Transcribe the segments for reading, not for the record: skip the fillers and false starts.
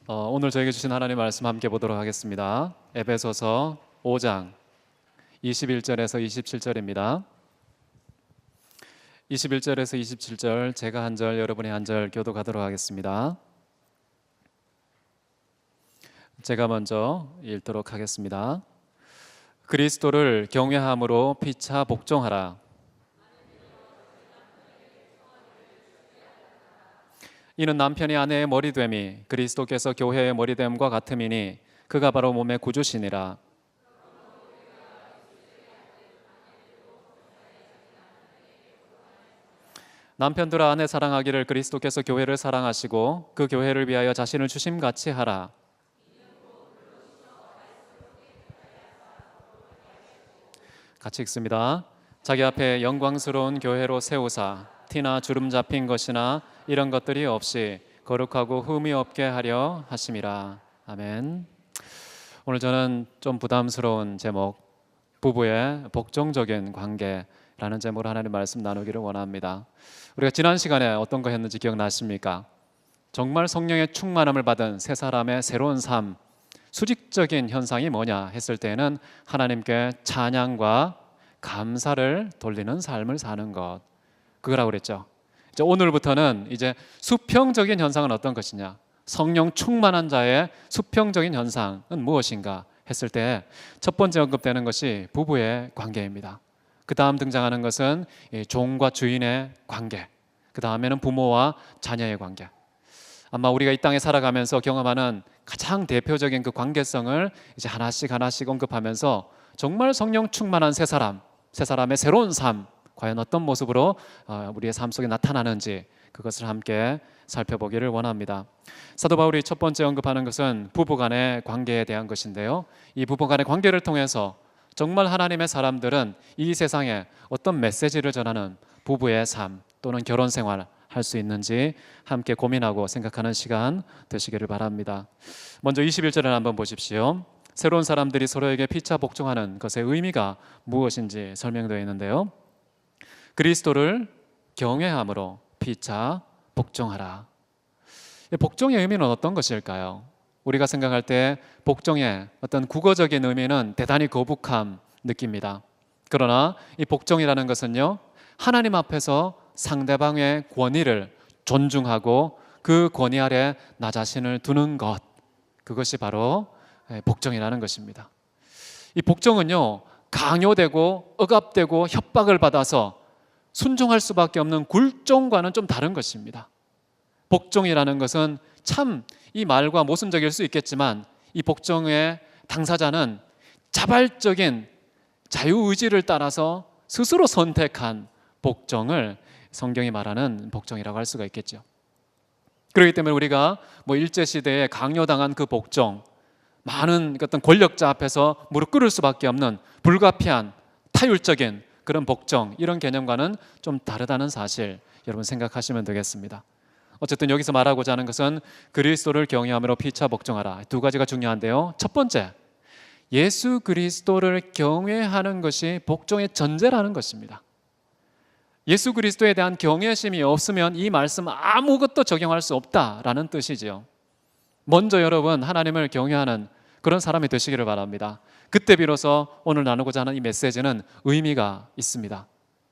오늘 저에게 주신 하나님의 말씀 함께 보도록 하겠습니다. 에베소서 5장 21절에서 27절입니다. 21절에서 27절 제가 한 절 여러분이 한 절 교독하도록 하겠습니다. 제가 먼저 읽도록 하겠습니다. 그리스도를 경외함으로 피차 복종하라. 이는 남편이 아내의 머리됨이 그리스도께서 교회의 머리됨과 같음이니 그가 바로 몸의 구주시니라. 남편들아 아내 사랑하기를 그리스도께서 교회를 사랑하시고 그 교회를 위하여 자신을 주심같이 하라. 같이 읽습니다. 자기 앞에 영광스러운 교회로 세우사 티나 주름 잡힌 것이나 이런 것들이 없이 거룩하고 흠이 없게 하려 하심이라. 아멘. 오늘 저는 좀 부담스러운 제목, 부부의 복종적인 관계라는 제목으로 하나님 말씀 나누기를 원합니다. 우리가 지난 시간에 어떤 거 했는지 기억나십니까? 정말 성령의 충만함을 받은 세 사람의 새로운 삶, 수직적인 현상이 뭐냐 했을 때는 하나님께 찬양과 감사를 돌리는 삶을 사는 것, 그거라고 그랬죠. 이제 오늘부터는 이제 수평적인 현상은 어떤 것이냐, 성령 충만한 자의 수평적인 현상은 무엇인가 했을 때 첫 번째 언급되는 것이 부부의 관계입니다. 그 다음 등장하는 것은 종과 주인의 관계, 그 다음에는 부모와 자녀의 관계. 아마 우리가 이 땅에 살아가면서 경험하는 가장 대표적인 그 관계성을 이제 하나씩 언급하면서 정말 성령 충만한 세 사람의 새로운 삶, 과연 어떤 모습으로 우리의 삶 속에 나타나는지 그것을 함께 살펴보기를 원합니다. 사도 바울이 첫 번째 언급하는 것은 부부간의 관계에 대한 것인데요, 이 부부간의 관계를 통해서 정말 하나님의 사람들은 이 세상에 어떤 메시지를 전하는 부부의 삶 또는 결혼 생활 할 수 있는지 함께 고민하고 생각하는 시간 되시기를 바랍니다. 먼저 21절을 한번 보십시오. 새로운 사람들이 서로에게 피차 복종하는 것의 의미가 무엇인지 설명되어 있는데요, 그리스도를 경외함으로 피차 복종하라. 복종의 의미는 어떤 것일까요? 우리가 생각할 때 복종의 어떤 국어적인 의미는 대단히 거북함 느낍니다. 그러나 이 복종이라는 것은요, 하나님 앞에서 상대방의 권위를 존중하고 그 권위 아래 나 자신을 두는 것, 그것이 바로 복종이라는 것입니다. 이 복종은요, 강요되고 억압되고 협박을 받아서 순종할 수밖에 없는 굴종과는 좀 다른 것입니다. 복종이라는 것은 참 이 말과 모순적일 수 있겠지만 이 복종의 당사자는 자발적인 자유의지를 따라서 스스로 선택한 복종을 성경이 말하는 복종이라고 할 수가 있겠죠. 그렇기 때문에 우리가 일제시대에 강요당한 그 복종, 많은 어떤 권력자 앞에서 무릎 꿇을 수밖에 없는 불가피한 타율적인 그런 복종, 이런 개념과는 좀 다르다는 사실 여러분 생각하시면 되겠습니다. 어쨌든 여기서 말하고자 하는 것은 그리스도를 경외함으로 피차 복종하라, 두 가지가 중요한데요, 첫 번째, 예수 그리스도를 경외하는 것이 복종의 전제라는 것입니다. 예수 그리스도에 대한 경외심이 없으면 이 말씀 아무것도 적용할 수 없다라는 뜻이지요. 먼저 여러분 하나님을 경외하는 그런 사람이 되시기를 바랍니다. 그때 비로소 오늘 나누고자 하는 이 메시지는 의미가 있습니다.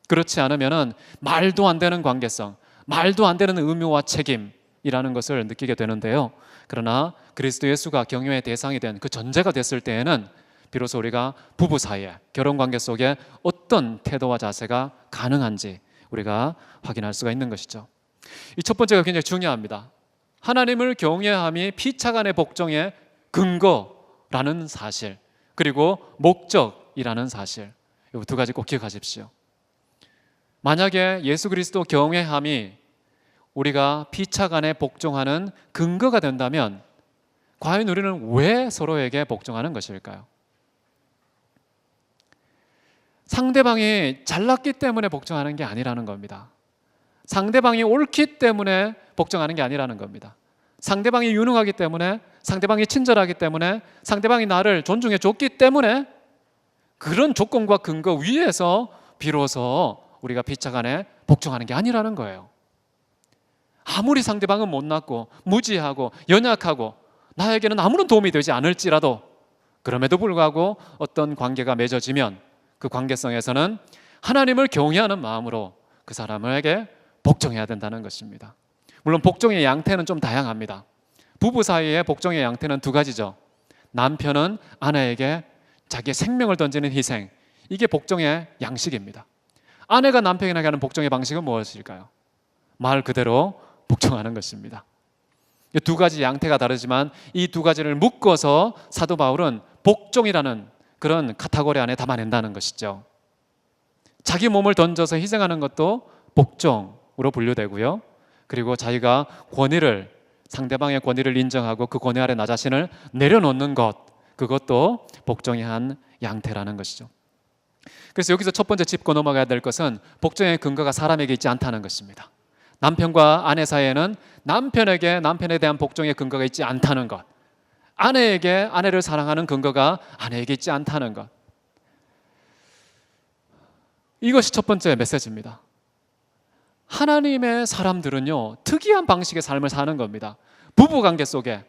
그렇지 않으면 말도 안 되는 관계성, 말도 안 되는 의무와 책임이라는 것을 느끼게 되는데요, 그러나 그리스도 예수가 경외의 대상이 된 그 전제가 됐을 때에는 비로소 우리가 부부 사이에, 결혼관계 속에 어떤 태도와 자세가 가능한지 우리가 확인할 수가 있는 것이죠. 이 첫 번째가 굉장히 중요합니다. 하나님을 경외함이 피차간의 복종의 근거라는 사실, 그리고 목적이라는 사실, 이 두 가지 꼭 기억하십시오. 만약에 예수 그리스도 경외함이 우리가 피차간에 복종하는 근거가 된다면 과연 우리는 왜 서로에게 복종하는 것일까요? 상대방이 잘났기 때문에 복종하는 게 아니라는 겁니다. 상대방이 옳기 때문에 복종하는 게 아니라는 겁니다. 상대방이 유능하기 때문에, 상대방이 친절하기 때문에, 상대방이 나를 존중해 줬기 때문에 그런 조건과 근거 위에서 비로소 우리가 피차간에 복종하는 게 아니라는 거예요. 아무리 상대방은 못났고 무지하고 연약하고 나에게는 아무런 도움이 되지 않을지라도 그럼에도 불구하고 어떤 관계가 맺어지면 그 관계성에서는 하나님을 경외하는 마음으로 그 사람에게 복종해야 된다는 것입니다. 물론 복종의 양태는 좀 다양합니다. 부부 사이의 복종의 양태는 두 가지죠. 남편은 아내에게 자기의 생명을 던지는 희생, 이게 복종의 양식입니다. 아내가 남편에게 하는 복종의 방식은 무엇일까요? 말 그대로 복종하는 것입니다. 이 두 가지 양태가 다르지만 이 두 가지를 묶어서 사도 바울은 복종이라는 그런 카테고리 안에 담아낸다는 것이죠. 자기 몸을 던져서 희생하는 것도 복종으로 분류되고요. 그리고 자기가 권위를, 상대방의 권위를 인정하고 그 권위 아래 나 자신을 내려놓는 것, 그것도 복종의 한 양태라는 것이죠. 그래서 여기서 첫 번째 짚고 넘어가야 될 것은 복종의 근거가 사람에게 있지 않다는 것입니다. 남편과 아내 사이에는 남편에게 남편에 대한 복종의 근거가 있지 않다는 것, 아내에게 아내를 사랑하는 근거가 아내에게 있지 않다는 것, 이것이 첫 번째 메시지입니다. 하나님의 사람들은요, 특이한 방식의 삶을 사는 겁니다. 부부관계 속에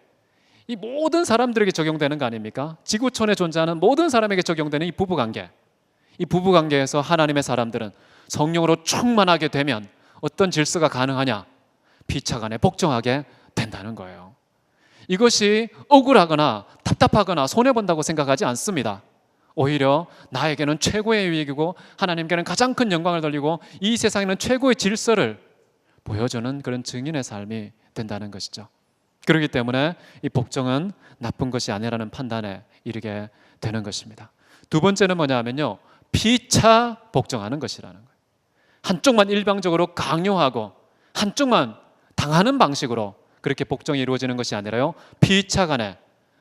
이 모든 사람들에게 적용되는 거 아닙니까? 지구촌에 존재하는 모든 사람에게 적용되는 이 부부관계, 이 부부관계에서 하나님의 사람들은 성령으로 충만하게 되면 어떤 질서가 가능하냐? 피차간에 복종하게 된다는 거예요. 이것이 억울하거나 답답하거나 손해본다고 생각하지 않습니다. 오히려 나에게는 최고의 유익이고 하나님께는 가장 큰 영광을 돌리고 이 세상에는 최고의 질서를 보여주는 그런 증인의 삶이 된다는 것이죠. 그렇기 때문에 이 복종은 나쁜 것이 아니라는 판단에 이르게 되는 것입니다. 두 번째는 뭐냐면요, 피차 복종하는 것이라는 거예요. 한쪽만 일방적으로 강요하고 한쪽만 당하는 방식으로 그렇게 복종이 이루어지는 것이 아니라요, 피차간에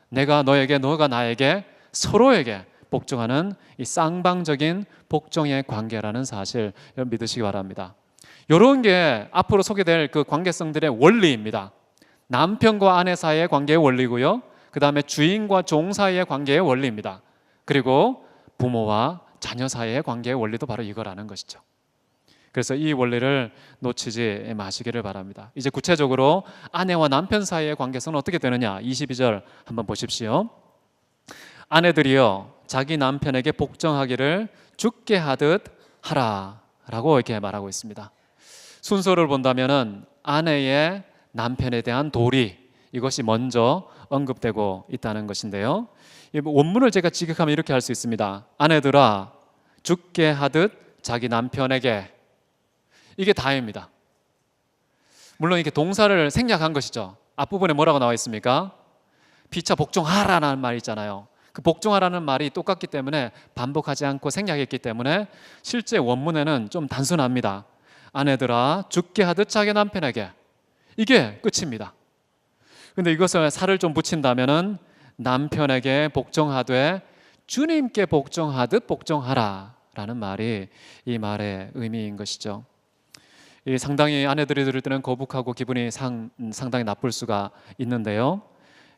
내가 너에게, 너가 나에게, 서로에게 복종하는 이 쌍방적인 복종의 관계라는 사실 믿으시기 바랍니다. 이런 게 앞으로 소개될 그 관계성들의 원리입니다. 남편과 아내 사이의 관계의 원리고요, 그 다음에 주인과 종 사이의 관계의 원리입니다. 그리고 부모와 자녀 사이의 관계의 원리도 바로 이거라는 것이죠. 그래서 이 원리를 놓치지 마시기를 바랍니다. 이제 구체적으로 아내와 남편 사이의 관계성은 어떻게 되느냐, 22절 한번 보십시오. 아내들이여 자기 남편에게 복종하기를 죽게 하듯 하라 라고 이렇게 말하고 있습니다. 순서를 본다면은 아내의 남편에 대한 도리, 이것이 먼저 언급되고 있다는 것인데요, 원문을 제가 직역하면 이렇게 할 수 있습니다. 아내들아 죽게 하듯 자기 남편에게, 이게 다입니다. 물론 이게 동사를 생략한 것이죠. 앞부분에 뭐라고 나와 있습니까? 피차 복종하라는 말이 있잖아요. 그 복종하라는 말이 똑같기 때문에 반복하지 않고 생략했기 때문에 실제 원문에는 좀 단순합니다. 아내들아 죽게 하듯 자기 남편에게, 이게 끝입니다. 근데 이것을 살을 좀 붙인다면은 남편에게 복종하되 주님께 복종하듯 복종하라 라는 말이 이 말의 의미인 것이죠. 이 상당히 아내들이 들을 때는 거북하고 기분이 상당히 나쁠 수가 있는데요,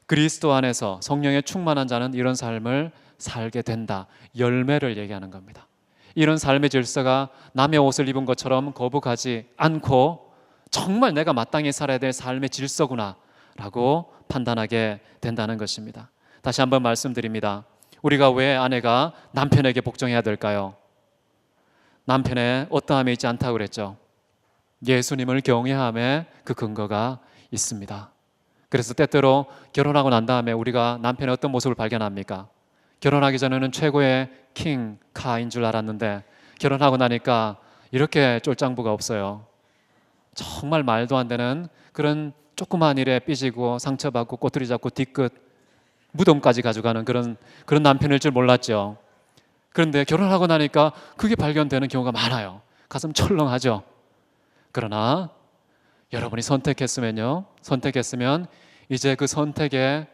그리스도 안에서 성령에 충만한 자는 이런 삶을 살게 된다, 열매를 얘기하는 겁니다. 이런 삶의 질서가 남의 옷을 입은 것처럼 거북하지 않고 정말 내가 마땅히 살아야 될 삶의 질서구나 라고 판단하게 된다는 것입니다. 다시 한번 말씀드립니다. 우리가 왜 아내가 남편에게 복종해야 될까요? 남편의 어떠함이 있지 않다고 그랬죠. 예수님을 경외함에 그 근거가 있습니다. 그래서 때때로 결혼하고 난 다음에 우리가 남편의 어떤 모습을 발견합니까? 결혼하기 전에는 최고의 킹, 카인 줄 알았는데 결혼하고 나니까 이렇게 쫄장부가 없어요. 정말 말도 안 되는 그런 조그만 일에 삐지고 상처받고 꼬투리 잡고 뒤끝 무덤까지 가져가는 그런 남편일 줄 몰랐죠. 그런데 결혼하고 나니까 그게 발견되는 경우가 많아요. 가슴 철렁하죠. 그러나 여러분이 선택했으면 이제 그 선택에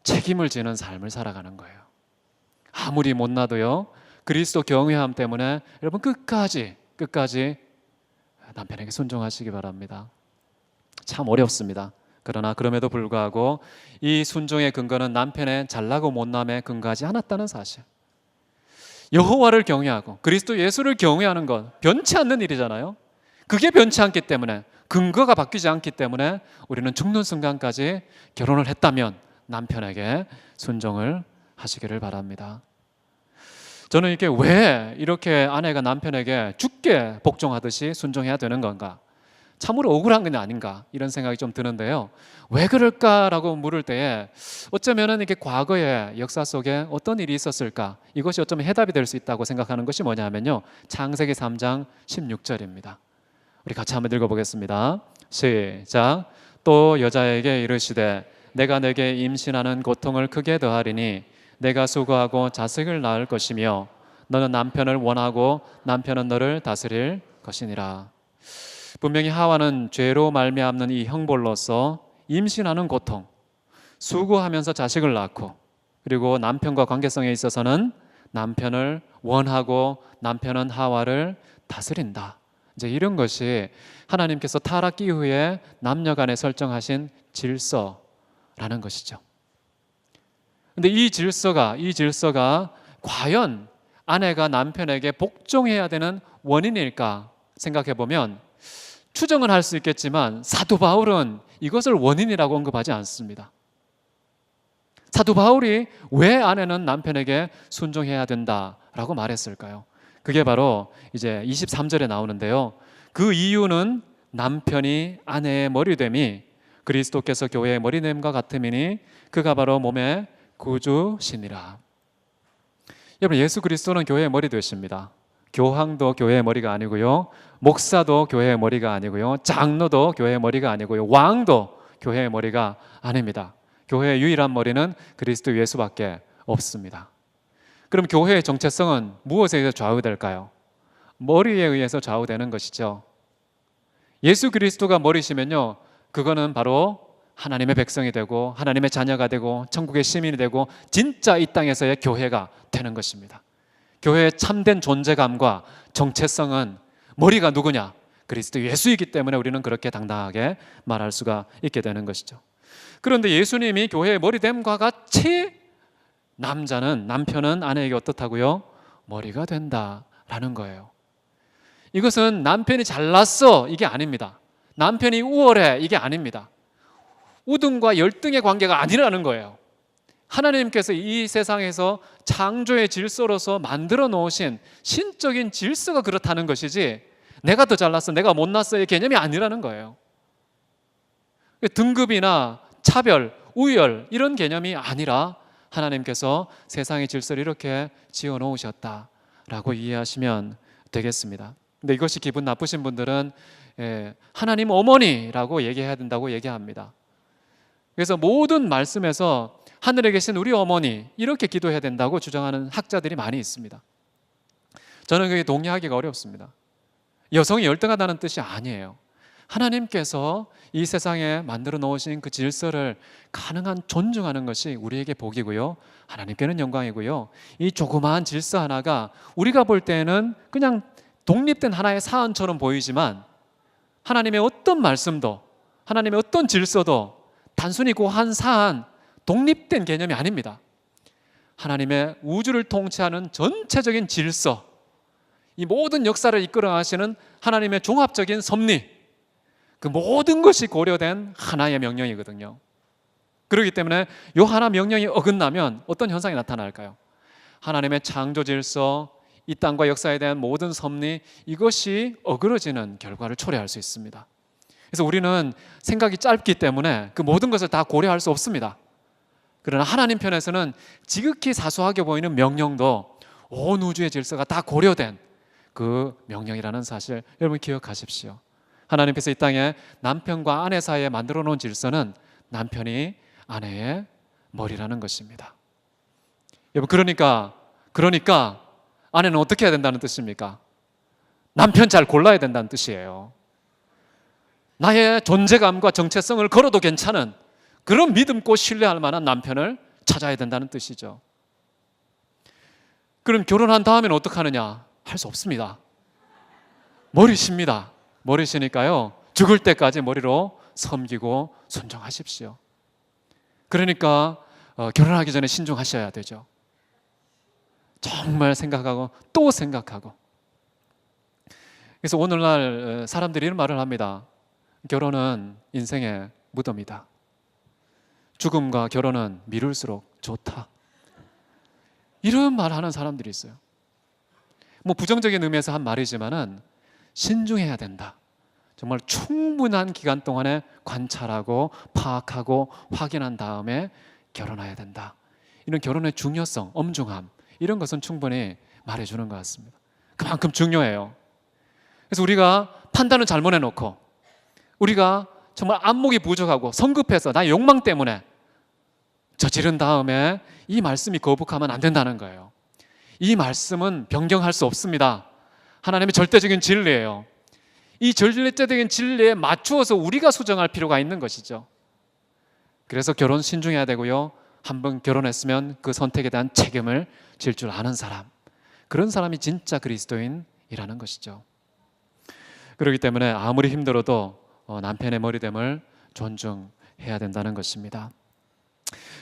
책임을 지는 삶을 살아가는 거예요. 아무리 못나도요, 그리스도 경외함 때문에 여러분 끝까지 남편에게 순종하시기 바랍니다. 참 어렵습니다. 그러나 그럼에도 불구하고 이 순종의 근거는 남편의 잘나고 못남에 근거하지 않았다는 사실. 여호와를 경외하고 그리스도 예수를 경외하는 것 변치 않는 일이잖아요. 그게 변치 않기 때문에, 근거가 바뀌지 않기 때문에 우리는 죽는 순간까지 결혼을 했다면 남편에게 순종을 하시기를 바랍니다. 저는 이게 왜 이렇게 아내가 남편에게 죽게 복종하듯이 순종해야 되는 건가? 참으로 억울한 건 아닌가? 이런 생각이 좀 드는데요. 왜 그럴까라고 물을 때에 어쩌면은 이게 과거의 역사 속에 어떤 일이 있었을까? 이것이 어쩌면 해답이 될 수 있다고 생각하는 것이 뭐냐면요. 창세기 3장 16절입니다. 우리 같이 한번 읽어보겠습니다. 시작. 또 여자에게 이르시되 내가 내게 임신하는 고통을 크게 더하리니 내가 수고하고 자식을 낳을 것이며 너는 남편을 원하고 남편은 너를 다스릴 것이니라. 분명히 하와는 죄로 말미암는 이 형벌로서 임신하는 고통, 수고하면서 자식을 낳고 그리고 남편과 관계성에 있어서는 남편을 원하고 남편은 하와를 다스린다. 이제 이런 것이 하나님께서 타락 이후에 남녀 간에 설정하신 질서라는 것이죠. 근데 이 질서가 과연 아내가 남편에게 복종해야 되는 원인일까 생각해 보면 추정은 할 수 있겠지만 사도 바울은 이것을 원인이라고 언급하지 않습니다. 사도 바울이 왜 아내는 남편에게 순종해야 된다라고 말했을까요? 그게 바로 이제 23절에 나오는데요. 그 이유는 남편이 아내의 머리됨이 그리스도께서 교회의 머리됨과 같음이니 그가 바로 몸의 구주시니라. 여러분, 예수 그리스도는 교회의 머리 되십니다. 교황도 교회의 머리가 아니고요, 목사도 교회의 머리가 아니고요, 장로도 교회의 머리가 아니고요, 왕도 교회의 머리가 아닙니다. 교회의 유일한 머리는 그리스도 예수밖에 없습니다. 그럼 교회의 정체성은 무엇에 의해서 좌우될까요? 머리에 의해서 좌우되는 것이죠. 예수 그리스도가 머리시면요, 그거는 바로 하나님의 백성이 되고 하나님의 자녀가 되고 천국의 시민이 되고 진짜 이 땅에서의 교회가 되는 것입니다. 교회의 참된 존재감과 정체성은 머리가 누구냐? 그리스도 예수이기 때문에 우리는 그렇게 당당하게 말할 수가 있게 되는 것이죠. 그런데 예수님이 교회의 머리됨과 같이 남편은 아내에게 어떻다고요? 머리가 된다라는 거예요. 이것은 남편이 잘났어 이게 아닙니다. 남편이 우월해 이게 아닙니다. 우등과 열등의 관계가 아니라는 거예요. 하나님께서 이 세상에서 창조의 질서로서 만들어 놓으신 신적인 질서가 그렇다는 것이지 내가 더 잘났어 내가 못났어의 개념이 아니라는 거예요. 등급이나 차별, 우열 이런 개념이 아니라 하나님께서 세상의 질서를 이렇게 지어 놓으셨다라고 이해하시면 되겠습니다. 근데 이것이 기분 나쁘신 분들은 하나님 어머니라고 얘기해야 된다고 얘기합니다. 그래서 모든 말씀에서 하늘에 계신 우리 어머니 이렇게 기도해야 된다고 주장하는 학자들이 많이 있습니다. 저는 그게 동의하기가 어렵습니다. 여성이 열등하다는 뜻이 아니에요. 하나님께서 이 세상에 만들어 놓으신 그 질서를 가능한 존중하는 것이 우리에게 복이고요, 하나님께는 영광이고요, 이 조그마한 질서 하나가 우리가 볼 때는 그냥 독립된 하나의 사안처럼 보이지만 하나님의 어떤 말씀도 하나님의 어떤 질서도 단순히 그 한 사안 독립된 개념이 아닙니다. 하나님의 우주를 통치하는 전체적인 질서, 이 모든 역사를 이끌어 가시는 하나님의 종합적인 섭리, 그 모든 것이 고려된 하나의 명령이거든요. 그렇기 때문에 이 하나 명령이 어긋나면 어떤 현상이 나타날까요? 하나님의 창조 질서, 이 땅과 역사에 대한 모든 섭리, 이것이 어그러지는 결과를 초래할 수 있습니다. 그래서 우리는 생각이 짧기 때문에 그 모든 것을 다 고려할 수 없습니다. 그러나 하나님 편에서는 지극히 사소하게 보이는 명령도 온 우주의 질서가 다 고려된 그 명령이라는 사실 여러분 기억하십시오. 하나님께서 이 땅에 남편과 아내 사이에 만들어 놓은 질서는 남편이 아내의 머리라는 것입니다. 여러분, 그러니까 아내는 어떻게 해야 된다는 뜻입니까? 남편 잘 골라야 된다는 뜻이에요. 나의 존재감과 정체성을 걸어도 괜찮은 그런 믿음고 신뢰할 만한 남편을 찾아야 된다는 뜻이죠. 그럼 결혼한 다음에는 어떻게 하느냐? 할 수 없습니다. 머리십니다. 머리시니까요, 죽을 때까지 머리로 섬기고 순종하십시오. 그러니까 결혼하기 전에 신중하셔야 되죠. 정말 생각하고 또 생각하고. 그래서 오늘날 사람들이 이런 말을 합니다. 결혼은 인생의 무덤이다. 죽음과 결혼은 미룰수록 좋다. 이런 말 하는 사람들이 있어요. 뭐 부정적인 의미에서 한 말이지만은 신중해야 된다. 정말 충분한 기간 동안에 관찰하고 파악하고 확인한 다음에 결혼해야 된다. 이런 결혼의 중요성, 엄중함, 이런 것은 충분히 말해주는 것 같습니다. 그만큼 중요해요. 그래서 우리가 판단을 잘못 해놓고 우리가 정말 안목이 부족하고 성급해서 나의 욕망 때문에 저지른 다음에 이 말씀이 거북하면 안 된다는 거예요. 이 말씀은 변경할 수 없습니다. 하나님의 절대적인 진리예요. 이 절대적인 진리에 맞추어서 우리가 수정할 필요가 있는 것이죠. 그래서 결혼 신중해야 되고요. 한번 결혼했으면 그 선택에 대한 책임을 질 줄 아는 사람, 그런 사람이 진짜 그리스도인이라는 것이죠. 그렇기 때문에 아무리 힘들어도 남편의 머리됨을 존중해야 된다는 것입니다.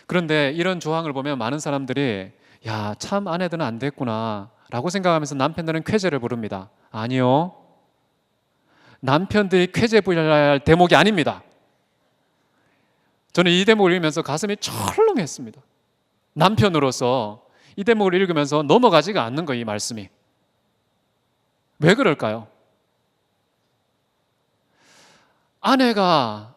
그런데 이런 조항을 보면 많은 사람들이 야, 참 아내들은 안 됐구나 라고 생각하면서 남편들은 쾌재를 부릅니다. 아니요, 남편들이 쾌재 부려야 할 대목이 아닙니다. 저는 이 대목을 읽으면서 가슴이 철렁했습니다. 남편으로서 이 대목을 읽으면서 넘어가지가 않는 거예요. 이 말씀이 왜 그럴까요? 아내가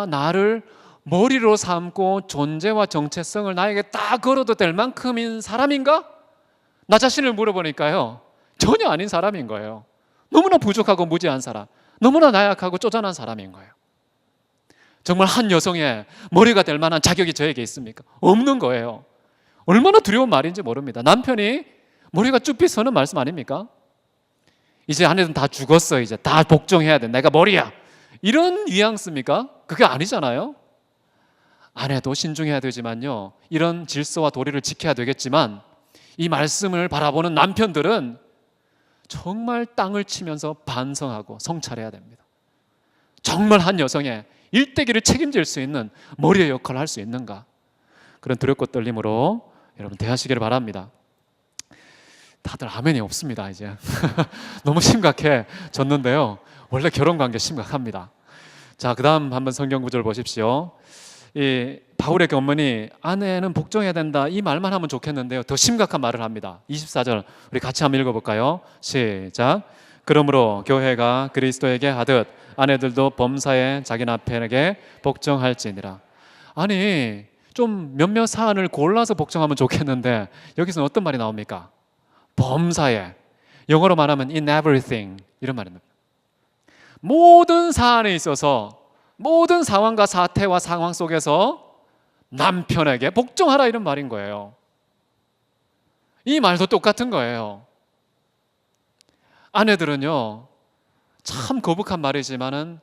나를 머리로 삼고 존재와 정체성을 나에게 딱 걸어도 될 만큼인 사람인가? 나 자신을 물어보니까요, 전혀 아닌 사람인 거예요. 너무나 부족하고 무지한 사람, 너무나 나약하고 쪼잔한 사람인 거예요. 정말 한 여성의 머리가 될 만한 자격이 저에게 있습니까? 없는 거예요. 얼마나 두려운 말인지 모릅니다. 남편이 머리가 쭉 빗서는 말씀 아닙니까? 이제 아내는 다 죽었어, 이제 다 복종해야 돼, 내가 머리야, 이런 뉘앙스입니까? 그게 아니잖아요. 아내도 신중해야 되지만요, 이런 질서와 도리를 지켜야 되겠지만 이 말씀을 바라보는 남편들은 정말 땅을 치면서 반성하고 성찰해야 됩니다. 정말 한 여성의 일대기를 책임질 수 있는 머리의 역할을 할 수 있는가, 그런 두렵고 떨림으로 여러분 대하시기를 바랍니다. 다들 아멘이 없습니다. 이제 너무 심각해졌는데요, 원래 결혼관계 심각합니다. 자, 그 다음 한번 성경 구절 보십시오. 이 바울의 견문이 아내는 복종해야 된다, 이 말만 하면 좋겠는데요, 더 심각한 말을 합니다. 24절 우리 같이 한번 읽어볼까요? 시작. 그러므로 교회가 그리스도에게 하듯 아내들도 범사에 자기 남편에게 복종할지니라. 아니, 좀 몇몇 사안을 골라서 복종하면 좋겠는데 여기서는 어떤 말이 나옵니까? 범사에, 영어로 말하면 in everything, 이런 말입니다. 모든 사안에 있어서, 모든 상황과 사태와 상황 속에서 남편에게 복종하라, 이런 말인 거예요. 이 말도 똑같은 거예요. 아내들은요, 참 거북한 말이지만은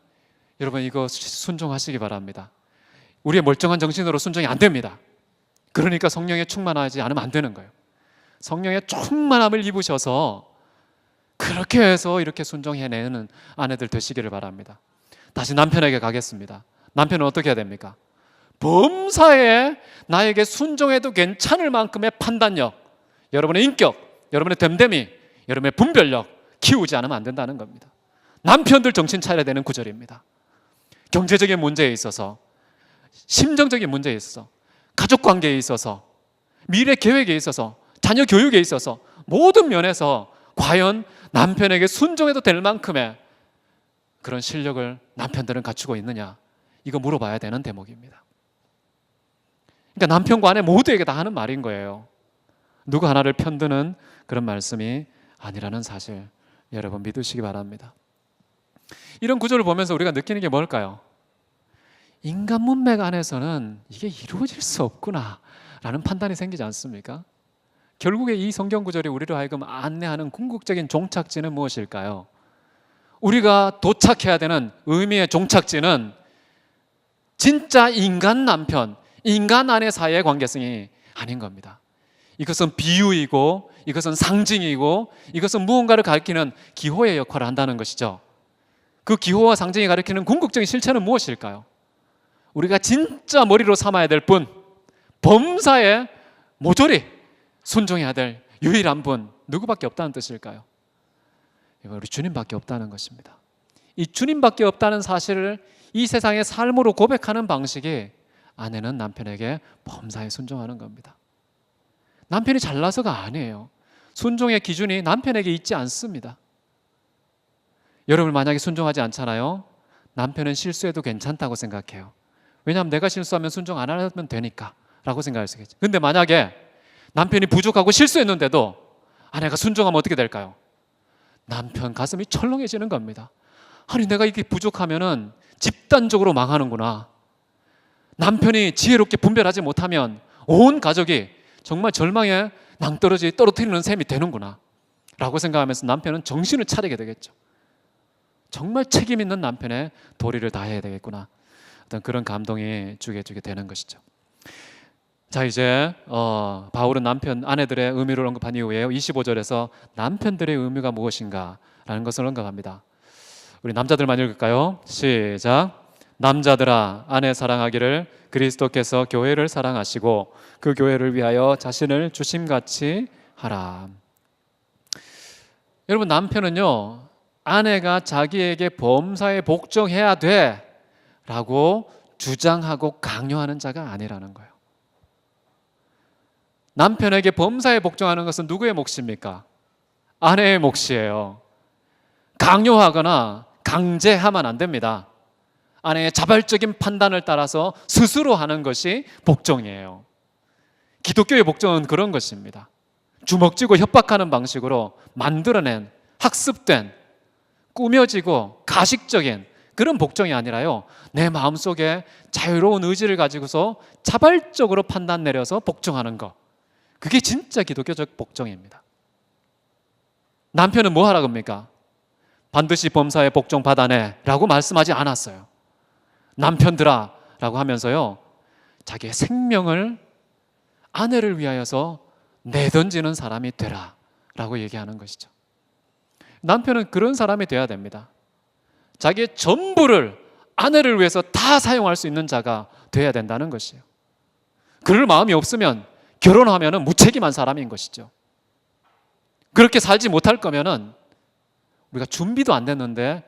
여러분 이거 순종하시기 바랍니다. 우리의 멀쩡한 정신으로 순종이 안 됩니다. 그러니까 성령에 충만하지 않으면 안 되는 거예요. 성령의 충만함을 입으셔서 그렇게 해서 이렇게 순종해내는 아내들 되시기를 바랍니다. 다시 남편에게 가겠습니다. 남편은 어떻게 해야 됩니까? 범사에 나에게 순종해도 괜찮을 만큼의 판단력, 여러분의 인격, 여러분의 됨됨이, 여러분의 분별력 키우지 않으면 안 된다는 겁니다. 남편들 정신 차려야 되는 구절입니다. 경제적인 문제에 있어서, 심정적인 문제에 있어서, 가족관계에 있어서, 미래 계획에 있어서, 자녀 교육에 있어서 모든 면에서 과연 남편에게 순종해도 될 만큼의 그런 실력을 남편들은 갖추고 있느냐, 이거 물어봐야 되는 대목입니다. 그러니까 남편과 아내 모두에게 다 하는 말인 거예요. 누구 하나를 편드는 그런 말씀이 아니라는 사실 여러분 믿으시기 바랍니다. 이런 구조를 보면서 우리가 느끼는 게 뭘까요? 인간 문맥 안에서는 이게 이루어질 수 없구나 라는 판단이 생기지 않습니까? 결국에 이 성경 구절이 우리로 하여금 안내하는 궁극적인 종착지는 무엇일까요? 우리가 도착해야 되는 의미의 종착지는 진짜 인간 남편, 인간 아내 사이의 관계성이 아닌 겁니다. 이것은 비유이고, 이것은 상징이고, 이것은 무언가를 가리키는 기호의 역할을 한다는 것이죠. 그 기호와 상징이 가리키는 궁극적인 실체는 무엇일까요? 우리가 진짜 머리로 삼아야 될 분, 범사에 모조리 순종해야 될 유일한 분, 누구밖에 없다는 뜻일까요? 우리 주님밖에 없다는 것입니다. 이 주님밖에 없다는 사실을 이 세상의 삶으로 고백하는 방식이 아내는 남편에게 범사에 순종하는 겁니다. 남편이 잘나서가 아니에요. 순종의 기준이 남편에게 있지 않습니다. 여러분 만약에 순종하지 않잖아요. 남편은 실수해도 괜찮다고 생각해요. 왜냐하면 내가 실수하면 순종 안 하면 되니까 라고 생각할 수 있겠죠. 근데 만약에 남편이 부족하고 실수했는데도 아내가 순종하면 어떻게 될까요? 남편 가슴이 철렁해지는 겁니다. 아니 내가 이게 부족하면은 집단적으로 망하는구나. 남편이 지혜롭게 분별하지 못하면 온 가족이 정말 절망에 낭떠러지 떨어뜨리는 셈이 되는구나 라고 생각하면서 남편은 정신을 차리게 되겠죠. 정말 책임 있는 남편의 도리를 다해야 되겠구나. 어떤 그런 감동이 주게 되는 것이죠. 자, 이제 바울은 아내들의 의무를 언급한 이후에 25절에서 남편들의 의무가 무엇인가 라는 것을 언급합니다. 우리 남자들만 읽을까요? 시작. 남자들아 아내 사랑하기를 그리스도께서 교회를 사랑하시고 그 교회를 위하여 자신을 주심같이 하라. 여러분 남편은요 아내가 자기에게 범사에 복종해야 돼 라고 주장하고 강요하는 자가 아니라는 거예요. 남편에게 범사에 복종하는 것은 누구의 몫입니까? 아내의 몫이에요. 강요하거나 강제하면 안 됩니다. 아내의 자발적인 판단을 따라서 스스로 하는 것이 복종이에요. 기독교의 복종은 그런 것입니다. 주먹쥐고 협박하는 방식으로 만들어낸 학습된 꾸며지고 가식적인 그런 복종이 아니라요 내 마음속에 자유로운 의지를 가지고서 자발적으로 판단 내려서 복종하는 것, 그게 진짜 기독교적 복종입니다. 남편은 뭐 하라고 합니까? 반드시 범사에 복종 받아내 라고 말씀하지 않았어요. 남편들아 라고 하면서요 자기의 생명을 아내를 위하여서 내던지는 사람이 되라 라고 얘기하는 것이죠. 남편은 그런 사람이 돼야 됩니다. 자기의 전부를 아내를 위해서 다 사용할 수 있는 자가 돼야 된다는 것이에요. 그럴 마음이 없으면 결혼하면 무책임한 사람인 것이죠. 그렇게 살지 못할 거면은 우리가 준비도 안 됐는데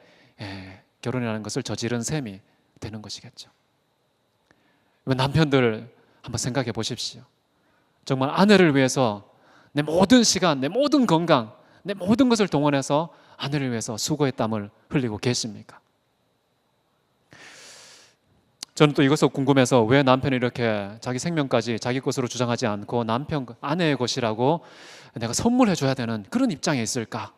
결혼이라는 것을 저지른 셈이 되는 것이겠죠. 남편들 한번 생각해 보십시오. 정말 아내를 위해서 내 모든 시간, 내 모든 건강, 내 모든 것을 동원해서 아내를 위해서 수고의 땀을 흘리고 계십니까? 저는 또 이것을 궁금해서 왜 남편이 이렇게 자기 생명까지 자기 것으로 주장하지 않고 아내의 것이라고 내가 선물해 줘야 되는 그런 입장에 있을까?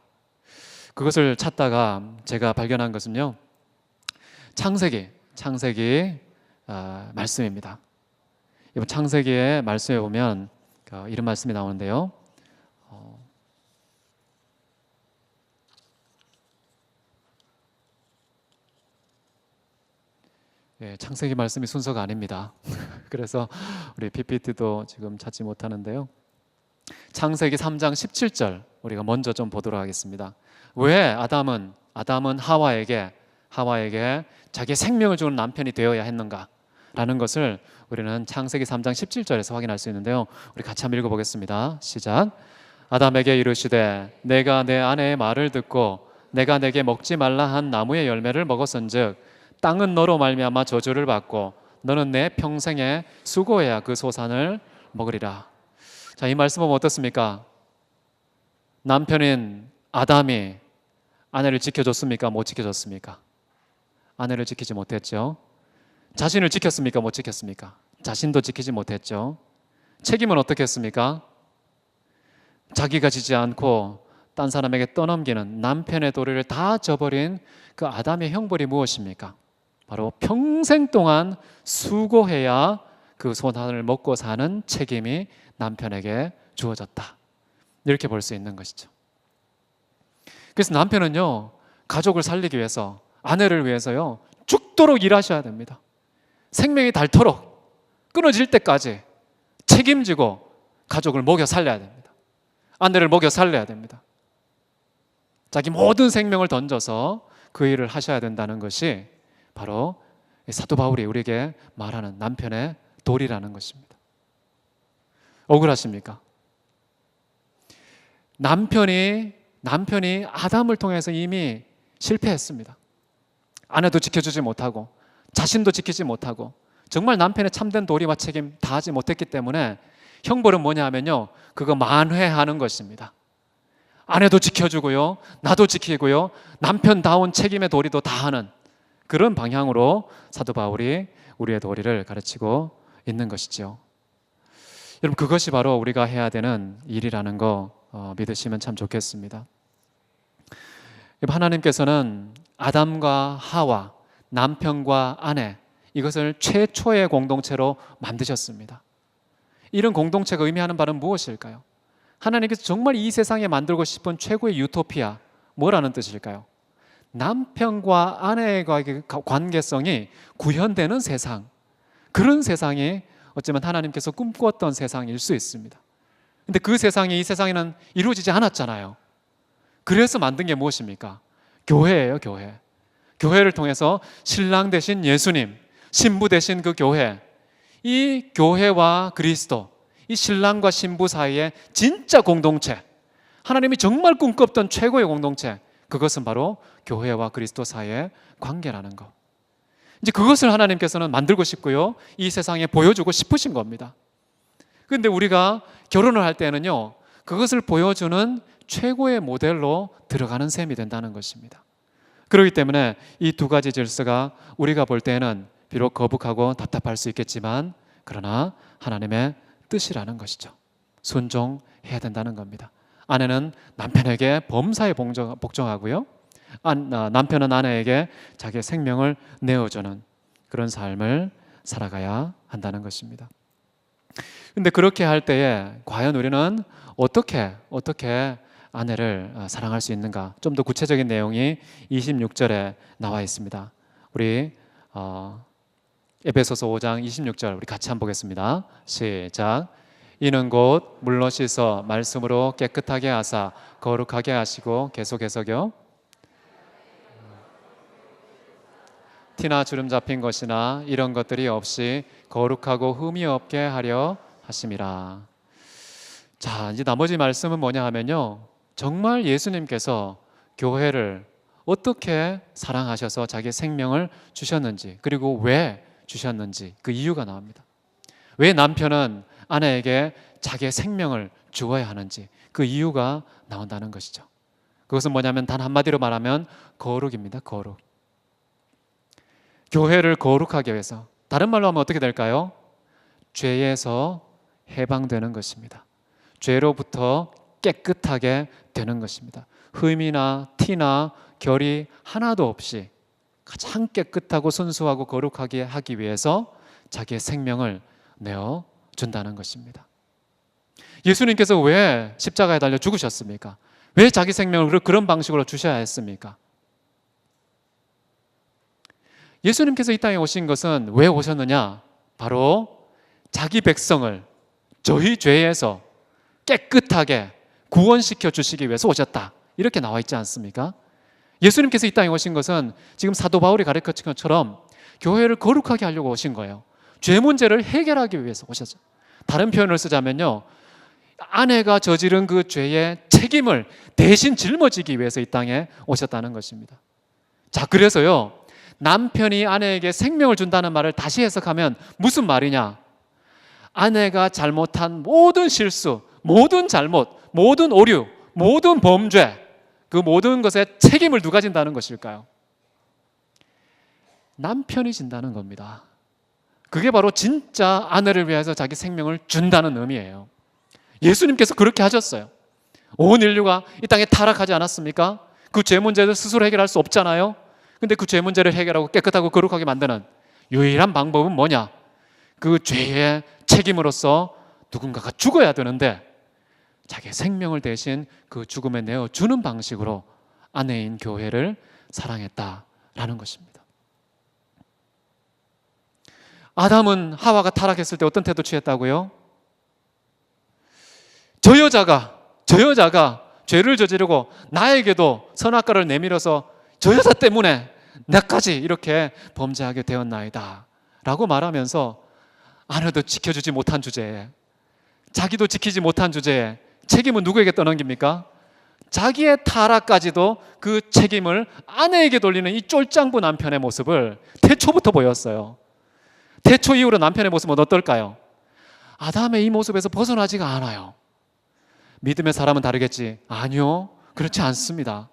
그것을 찾다가 제가 발견한 것은요 창세기 말씀입니다. 이번 창세기의 말씀에 보면 이런 말씀이 나오는데요. 창세기 말씀이 순서가 아닙니다. 그래서 우리 PPT도 지금 찾지 못하는데요. 창세기 3장 17절 우리가 먼저 좀 보도록 하겠습니다. 왜 아담은 하와에게 자기의 생명을 주는 남편이 되어야 했는가 라는 것을 우리는 창세기 3장 17절에서 확인할 수 있는데요. 우리 같이 한번 읽어보겠습니다. 시작. 아담에게 이르시되 내가 내 아내의 말을 듣고 내가 내게 먹지 말라 한 나무의 열매를 먹었은즉 땅은 너로 말미암아 저주를 받고 너는 내 평생에 수고해야 그 소산을 먹으리라. 자, 이 말씀 보면 어떻습니까? 남편인 아담이 아내를 지켜줬습니까? 못 지켜줬습니까? 아내를 지키지 못했죠. 자신을 지켰습니까? 못 지켰습니까? 자신도 지키지 못했죠. 책임은 어떻게 했습니까? 자기가 지지 않고 딴 사람에게 떠넘기는 남편의 도리를 다 저버린 그 아담의 형벌이 무엇입니까? 바로 평생 동안 수고해야 그 소산을 먹고 사는 책임이 남편에게 주어졌다. 이렇게 볼 수 있는 것이죠. 그래서 남편은요 가족을 살리기 위해서 아내를 위해서요 죽도록 일하셔야 됩니다. 생명이 닳도록 끊어질 때까지 책임지고 가족을 먹여 살려야 됩니다. 아내를 먹여 살려야 됩니다. 자기 모든 생명을 던져서 그 일을 하셔야 된다는 것이 바로 사도 바울이 우리에게 말하는 남편의 도리라는 것입니다. 억울하십니까? 남편이 아담을 통해서 이미 실패했습니다. 아내도 지켜주지 못하고 자신도 지키지 못하고 정말 남편의 참된 도리와 책임 다하지 못했기 때문에 형벌은 뭐냐 하면요, 그거 만회하는 것입니다. 아내도 지켜주고요, 나도 지키고요, 남편다운 책임의 도리도 다하는 그런 방향으로 사도 바울이 우리의 도리를 가르치고 있는 것이죠. 여러분, 그것이 바로 우리가 해야 되는 일이라는 거 믿으시면 참 좋겠습니다. 하나님께서는 아담과 하와, 남편과 아내, 이것을 최초의 공동체로 만드셨습니다. 이런 공동체가 의미하는 바는 무엇일까요? 하나님께서 정말 이 세상에 만들고 싶은 최고의 유토피아, 뭐라는 뜻일까요? 남편과 아내의 관계성이 구현되는 세상, 그런 세상이 어쩌면 하나님께서 꿈꾸었던 세상일 수 있습니다. 근데 그 세상이 이 세상에는 이루어지지 않았잖아요. 그래서 만든 게 무엇입니까? 교회예요, 교회. 교회를 통해서 신랑 되신 예수님, 신부 되신 그 교회, 이 교회와 그리스도, 이 신랑과 신부 사이의 진짜 공동체, 하나님이 정말 꿈꿨던 최고의 공동체, 그것은 바로 교회와 그리스도 사이의 관계라는 것. 이제 그것을 하나님께서는 만들고 싶고요, 이 세상에 보여주고 싶으신 겁니다. 그런데 우리가 결혼을 할 때는요, 그것을 보여주는 최고의 모델로 들어가는 셈이 된다는 것입니다. 그렇기 때문에 이 두 가지 질서가 우리가 볼 때는 비록 거북하고 답답할 수 있겠지만, 그러나 하나님의 뜻이라는 것이죠. 순종해야 된다는 겁니다. 아내는 남편에게 범사에 복종하고요, 남편은 아내에게 자기의 생명을 내어주는 그런 삶을 살아가야 한다는 것입니다. 그런데 그렇게 할 때에 과연 우리는 어떻게 아내를 사랑할 수 있는가? 좀 더 구체적인 내용이 26절에 나와 있습니다. 우리 에베소서 5장 26절 우리 같이 한번 보겠습니다. 시작. 이는 곧 물로 씻어 말씀으로 깨끗하게 하사 거룩하게 하시고, 계속해서요, 티나 주름 잡힌 것이나 이런 것들이 없이 거룩하고 흠이 없게 하려 하심이라. 자, 이제 나머지 말씀은 뭐냐 하면요, 정말 예수님께서 교회를 어떻게 사랑하셔서 자기 생명을 주셨는지, 그리고 왜 주셨는지 그 이유가 나옵니다. 왜 남편은 아내에게 자기의 생명을 주어야 하는지 그 이유가 나온다는 것이죠. 그것은 뭐냐면 단 한마디로 말하면 거룩입니다. 거룩. 교회를 거룩하게 위해서, 다른 말로 하면 어떻게 될까요? 죄에서 해방되는 것입니다. 죄로부터 깨끗하게 되는 것입니다. 흠이나 티나 결이 하나도 없이 가장 깨끗하고 순수하고 거룩하게 하기 위해서 자기의 생명을 내어준다는 것입니다. 예수님께서 왜 십자가에 달려 죽으셨습니까? 왜 자기 생명을 그런 방식으로 주셔야 했습니까? 예수님께서 이 땅에 오신 것은 왜 오셨느냐? 바로 자기 백성을 저희 죄에서 깨끗하게 구원시켜 주시기 위해서 오셨다, 이렇게 나와 있지 않습니까? 예수님께서 이 땅에 오신 것은 지금 사도 바울이 가르친 것처럼 교회를 거룩하게 하려고 오신 거예요. 죄 문제를 해결하기 위해서 오셨죠. 다른 표현을 쓰자면요, 아내가 저지른 그 죄의 책임을 대신 짊어지기 위해서 이 땅에 오셨다는 것입니다. 자, 그래서요, 남편이 아내에게 생명을 준다는 말을 다시 해석하면 무슨 말이냐? 아내가 잘못한 모든 실수, 모든 잘못, 모든 오류, 모든 범죄, 그 모든 것에 책임을 누가 진다는 것일까요? 남편이 진다는 겁니다. 그게 바로 진짜 아내를 위해서 자기 생명을 준다는 의미예요. 예수님께서 그렇게 하셨어요. 온 인류가 이 땅에 타락하지 않았습니까? 그 죄 문제를 스스로 해결할 수 없잖아요. 근데 그 죄 문제를 해결하고 깨끗하고 거룩하게 만드는 유일한 방법은 뭐냐? 그 죄의 책임으로서 누군가가 죽어야 되는데 자기의 생명을 대신 그 죽음에 내어주는 방식으로 아내인 교회를 사랑했다라는 것입니다. 아담은 하와가 타락했을 때 어떤 태도 취했다고요? 저 여자가 죄를 저지르고 나에게도 선악과를 내밀어서 저 여자 때문에 나까지 이렇게 범죄하게 되었나이다 라고 말하면서 아내도 지켜주지 못한 주제에, 자기도 지키지 못한 주제에 책임은 누구에게 떠넘깁니까? 자기의 타락까지도 그 책임을 아내에게 돌리는 이 쫄짱부 남편의 모습을 태초부터 보였어요. 태초 이후로 남편의 모습은 어떨까요? 아담의 이 모습에서 벗어나지가 않아요. 믿음의 사람은 다르겠지? 아니요, 그렇지 않습니다.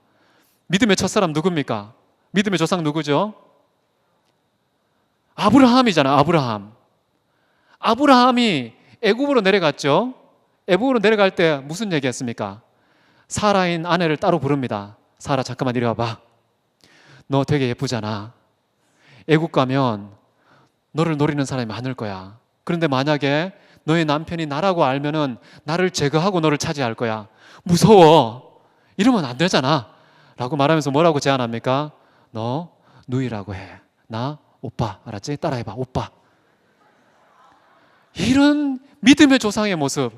믿음의 첫사람 누굽니까? 믿음의 조상 누구죠? 아브라함이잖아요. 아브라함이 애굽으로 내려갔죠. 애굽으로 내려갈 때 무슨 얘기했습니까? 사라인 아내를 따로 부릅니다. 사라, 잠깐만 이리 와봐. 너 되게 예쁘잖아. 애굽 가면 너를 노리는 사람이 많을 거야. 그런데 만약에 너의 남편이 나라고 알면은 나를 제거하고 너를 차지할 거야. 무서워. 이러면 안 되잖아. 라고 말하면서 뭐라고 제안합니까? 너 누이라고 해. 나 오빠. 알았지? 따라해봐. 오빠. 이런 믿음의 조상의 모습.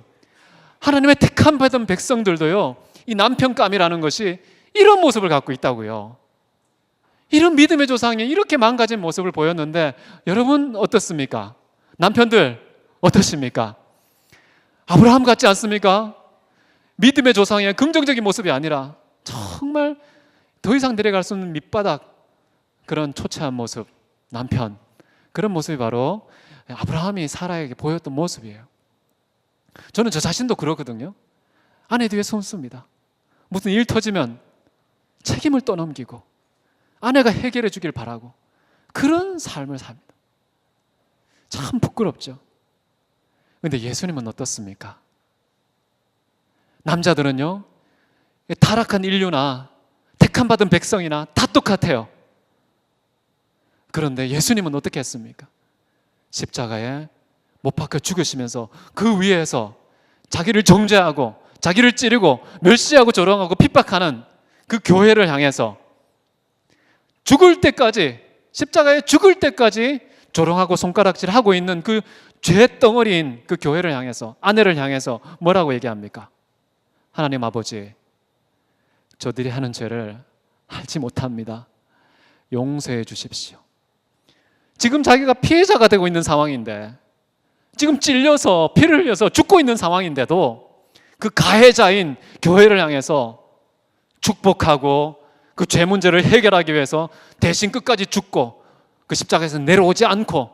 하나님의 택함 받은 백성들도요, 이 남편감이라는 것이 이런 모습을 갖고 있다고요. 이런 믿음의 조상이 이렇게 망가진 모습을 보였는데 여러분 어떻습니까? 남편들 어떠십니까? 아브라함 같지 않습니까? 믿음의 조상의 긍정적인 모습이 아니라 정말 더 이상 내려갈 수 없는 밑바닥, 그런 초췌한 모습, 남편, 그런 모습이 바로 아브라함이 사라에게 보였던 모습이에요. 저는 저 자신도 그러거든요. 아내 뒤에 숨습니다. 무슨 일 터지면 책임을 떠넘기고 아내가 해결해 주길 바라고 그런 삶을 삽니다. 참 부끄럽죠. 그런데 예수님은 어떻습니까? 남자들은요, 타락한 인류나 택함받은 백성이나 다 똑같아요. 그런데 예수님은 어떻게 했습니까? 십자가에 못 박혀 죽으시면서 그 위에서 자기를 정죄하고 자기를 찌르고 멸시하고 조롱하고 핍박하는 그 교회를 향해서 죽을 때까지, 십자가에 죽을 때까지 조롱하고 손가락질하고 있는 그 죄덩어리인 그 교회를 향해서, 아내를 향해서 뭐라고 얘기합니까? 하나님 아버지, 저들이 하는 죄를 알지 못합니다. 용서해 주십시오. 지금 자기가 피해자가 되고 있는 상황인데, 지금 찔려서 피를 흘려서 죽고 있는 상황인데도 그 가해자인 교회를 향해서 축복하고 그 죄 문제를 해결하기 위해서 대신 끝까지 죽고 그 십자가에서 내려오지 않고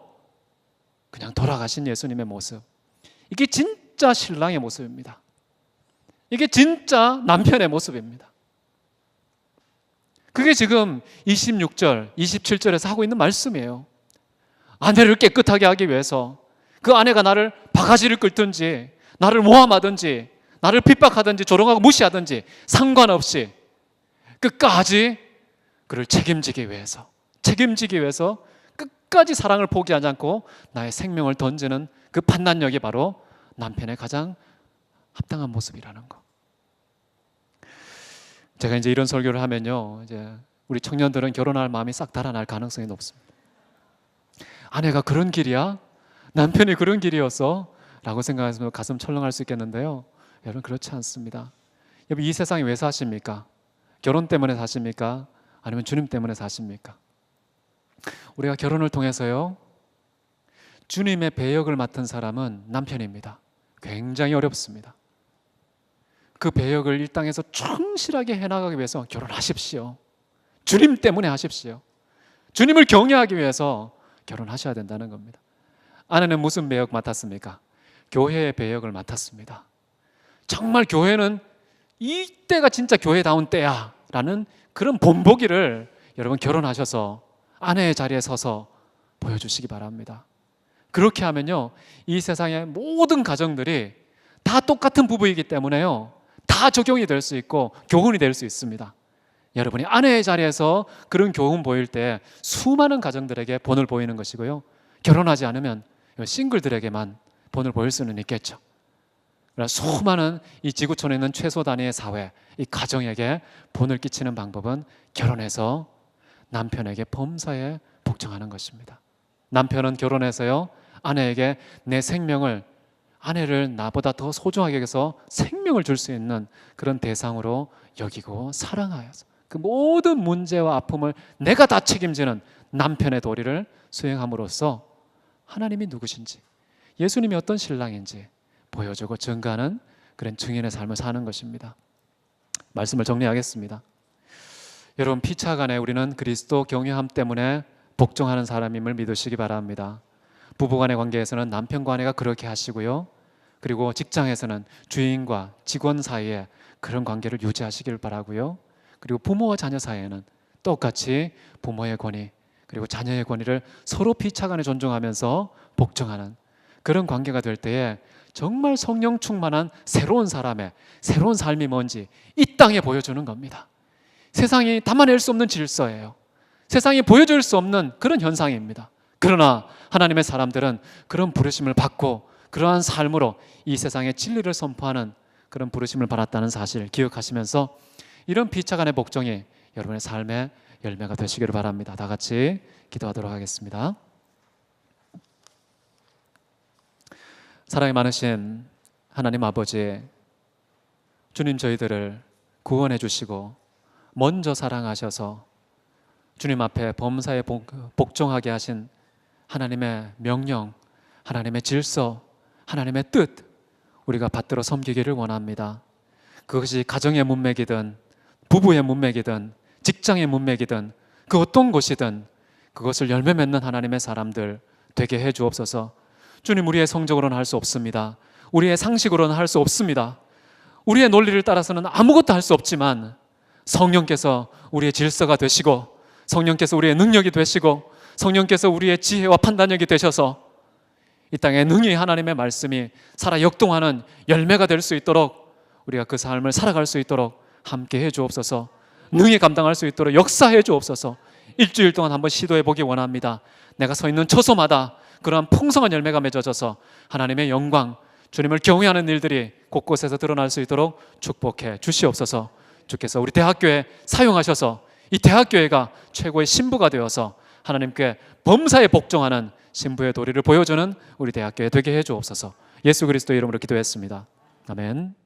그냥 돌아가신 예수님의 모습, 이게 진짜 신랑의 모습입니다. 이게 진짜 남편의 모습입니다. 그게 지금 26절, 27절에서 하고 있는 말씀이에요. 아내를 깨끗하게 하기 위해서 그 아내가 나를 바가지를 긁든지 나를 모함하든지 나를 핍박하든지 조롱하고 무시하든지 상관없이 끝까지 그를 책임지기 위해서 끝까지 사랑을 포기하지 않고 나의 생명을 던지는 그 판단력이 바로 남편의 가장 합당한 모습이라는 거. 제가 이제 이런 설교를 하면요, 이제 우리 청년들은 결혼할 마음이 싹 달아날 가능성이 높습니다. 아내가 그런 길이야? 남편이 그런 길이었어? 라고 생각해서 가슴 철렁할 수 있겠는데요, 여러분 그렇지 않습니다. 여러분 이 세상에 왜 사십니까? 결혼 때문에 사십니까? 아니면 주님 때문에 사십니까? 우리가 결혼을 통해서요, 주님의 배역을 맡은 사람은 남편입니다. 굉장히 어렵습니다. 그 배역을 이 땅에서 충실하게 해나가기 위해서 결혼하십시오. 주님 때문에 하십시오. 주님을 경외하기 위해서 결혼하셔야 된다는 겁니다. 아내는 무슨 배역 맡았습니까? 교회의 배역을 맡았습니다. 정말 교회는 이때가 진짜 교회다운 때야 라는 그런 본보기를 여러분 결혼하셔서 아내의 자리에 서서 보여주시기 바랍니다. 그렇게 하면요, 이 세상의 모든 가정들이 다 똑같은 부부이기 때문에요, 다 적용이 될 수 있고 교훈이 될 수 있습니다. 여러분이 아내의 자리에서 그런 교훈 보일 때 수많은 가정들에게 본을 보이는 것이고요, 결혼하지 않으면 싱글들에게만 본을 보일 수는 있겠죠. 그러나 수많은 이 지구촌에 있는 최소 단위의 사회, 이 가정에게 본을 끼치는 방법은 결혼해서 남편에게 범사에 복종하는 것입니다. 남편은 결혼해서요, 아내에게 내 생명을, 아내를 나보다 더 소중하게 여겨서 생명을 줄 수 있는 그런 대상으로 여기고 사랑하여서 그 모든 문제와 아픔을 내가 다 책임지는 남편의 도리를 수행함으로써 하나님이 누구신지, 예수님이 어떤 신랑인지 보여주고 증거하는 그런 증인의 삶을 사는 것입니다. 말씀을 정리하겠습니다. 여러분, 피차간에 우리는 그리스도 경외함 때문에 복종하는 사람임을 믿으시기 바랍니다. 부부간의 관계에서는 남편과 아내가 그렇게 하시고요. 그리고 직장에서는 주인과 직원 사이에 그런 관계를 유지하시길 바라고요. 그리고 부모와 자녀 사이에는 똑같이 부모의 권위 그리고 자녀의 권위를 서로 피차간에 존중하면서 복종하는 그런 관계가 될 때에 정말 성령 충만한 새로운 사람의 새로운 삶이 뭔지 이 땅에 보여주는 겁니다. 세상이 담아낼 수 없는 질서예요. 세상이 보여줄 수 없는 그런 현상입니다. 그러나 하나님의 사람들은 그런 부르심을 받고 그러한 삶으로 이 세상의 진리를 선포하는 그런 부르심을 받았다는 사실 기억하시면서 이런 피차간의 복종이 여러분의 삶의 열매가 되시기를 바랍니다. 다 같이 기도하도록 하겠습니다. 사랑이 많으신 하나님 아버지, 주님 저희들을 구원해 주시고 먼저 사랑하셔서 주님 앞에 범사에 복종하게 하신 하나님의 명령, 하나님의 질서, 하나님의 뜻 우리가 받들어 섬기기를 원합니다. 그것이 가정의 문맥이든 부부의 문맥이든 직장의 문맥이든 그 어떤 곳이든 그것을 열매 맺는 하나님의 사람들 되게 해 주옵소서. 주님, 우리의 성적으로는 할 수 없습니다. 우리의 상식으로는 할 수 없습니다. 우리의 논리를 따라서는 아무것도 할 수 없지만 성령께서 우리의 질서가 되시고 성령께서 우리의 능력이 되시고 성령께서 우리의 지혜와 판단력이 되셔서 이 땅에 능히 하나님의 말씀이 살아 역동하는 열매가 될 수 있도록 우리가 그 삶을 살아갈 수 있도록 함께 해 주옵소서. 능히 감당할 수 있도록 역사해 주옵소서. 일주일 동안 한번 시도해 보기 원합니다. 내가 서 있는 처소마다 그러한 풍성한 열매가 맺어져서 하나님의 영광, 주님을 경외하는 일들이 곳곳에서 드러날 수 있도록 축복해 주시옵소서. 주께서 우리 대학교에 사용하셔서 이 대학교회가 최고의 신부가 되어서 하나님께 범사에 복종하는 신부의 도리를 보여주는 우리 대학교회 되게 해 주옵소서. 예수 그리스도의 이름으로 기도했습니다. 아멘.